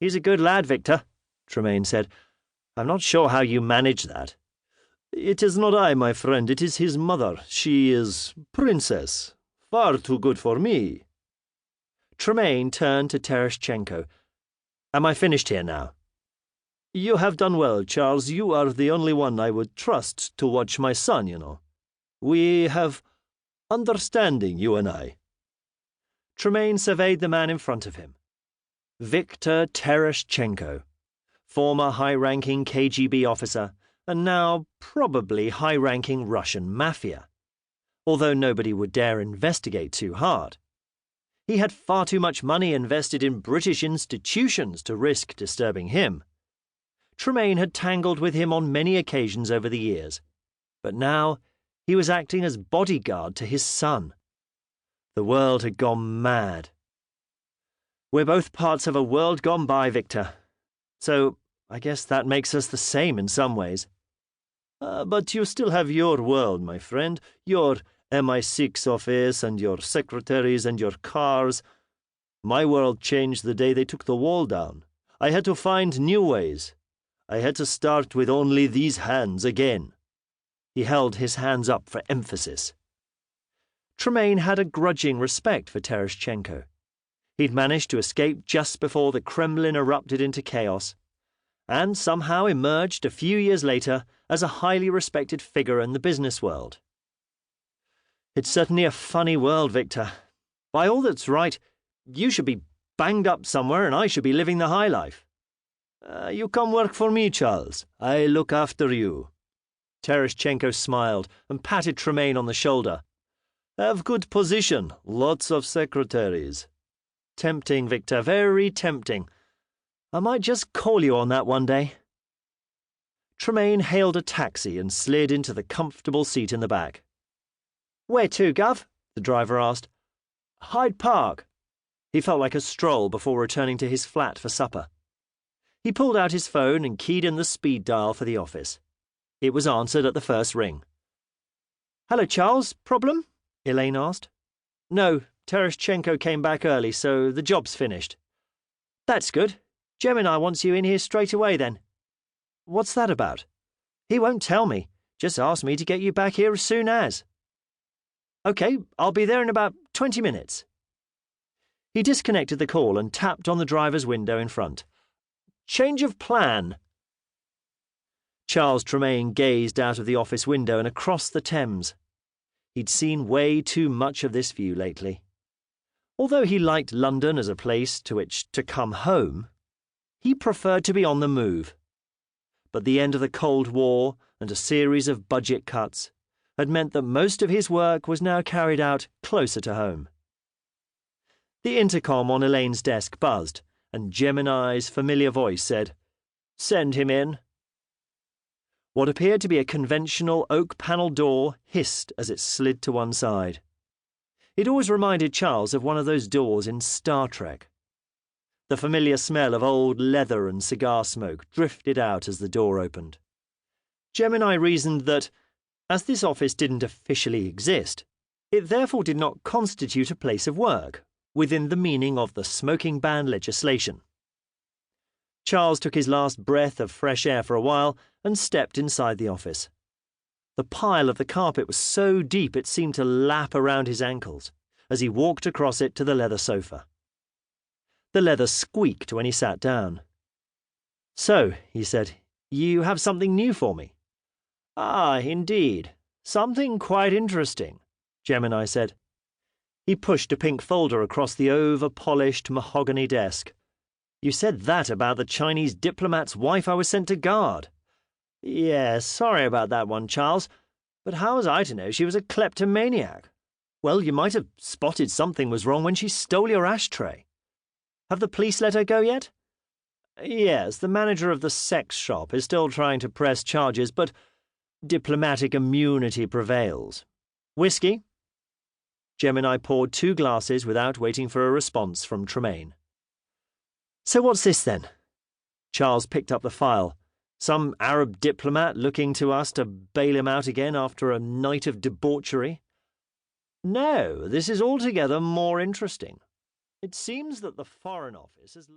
He's a good lad, Victor, Tremayne said. I'm not sure how you manage that. It is not I, my friend. It is his mother. She is princess. Far too good for me. Tremayne turned to Tereshchenko. Am I finished here now? You have done well, Charles. You are the only one I would trust to watch my son, you know. We have understanding, you and I. Tremayne surveyed the man in front of him. Victor Tereshchenko, former high-ranking KGB officer, and now probably high-ranking Russian mafia, although nobody would dare investigate too hard. He had far too much money invested in British institutions to risk disturbing him. Tremayne had tangled with him on many occasions over the years, but now he was acting as bodyguard to his son. The world had gone mad. We're both parts of a world gone by, Victor. So I guess that makes us the same in some ways. But you still have your world, my friend, your MI6 office and your secretaries and your cars. My world changed the day they took the wall down. I had to find new ways. I had to start with only these hands again. He held his hands up for emphasis. Tremayne had a grudging respect for Tereshchenko. He'd managed to escape just before the Kremlin erupted into chaos, and somehow emerged a few years later as a highly respected figure in the business world. It's certainly a funny world, Victor. By all that's right, you should be banged up somewhere and I should be living the high life. You come work for me, Charles. I look after you. Tereshchenko smiled and patted Tremayne on the shoulder. Have good position, lots of secretaries. Tempting, Victor, very tempting. I might just call you on that one day. Tremayne hailed a taxi and slid into the comfortable seat in the back. Where to, Gov? The driver asked. Hyde Park. He felt like a stroll before returning to his flat for supper. He pulled out his phone and keyed in the speed dial for the office. It was answered at the first ring. Hello, Charles. Problem? Elaine asked. No, Tereshchenko came back early, so the job's finished. That's good. Gemini wants you in here straight away, then. What's that about? He won't tell me. Just asked me to get you back here as soon as. OK, I'll be there in about 20 minutes. He disconnected the call and tapped on the driver's window in front. Change of plan. Charles Tremayne gazed out of the office window and across the Thames. He'd seen way too much of this view lately. Although he liked London as a place to which to come home, he preferred to be on the move. But the end of the Cold War and a series of budget cuts had meant that most of his work was now carried out closer to home. The intercom on Elaine's desk buzzed, and Gemini's familiar voice said, "Send him in." What appeared to be a conventional oak-panel door hissed as it slid to one side. It always reminded Charles of one of those doors in Star Trek. The familiar smell of old leather and cigar smoke drifted out as the door opened. Gemini reasoned that, as this office didn't officially exist, it therefore did not constitute a place of work within the meaning of the smoking ban legislation. Charles took his last breath of fresh air for a while and stepped inside the office. The pile of the carpet was so deep it seemed to lap around his ankles as he walked across it to the leather sofa. The leather squeaked when he sat down. "So," he said, "you have something new for me?" "Ah, indeed. Something quite interesting," Gemini said. He pushed a pink folder across the over-polished mahogany desk. "You said that about the Chinese diplomat's wife I was sent to guard." "Yes, sorry about that one, Charles. But how was I to know she was a kleptomaniac? Well, you might have spotted something was wrong when she stole your ashtray. Have the police let her go yet?" "Yes, the manager of the sex shop is still trying to press charges, but diplomatic immunity prevails. Whiskey?" Gemini poured 2 glasses without waiting for a response from Tremayne. "So what's this, then?" Charles picked up the file. Some Arab diplomat looking to us to bail him out again after a night of debauchery? "No, this is altogether more interesting. It seems that the Foreign Office has..."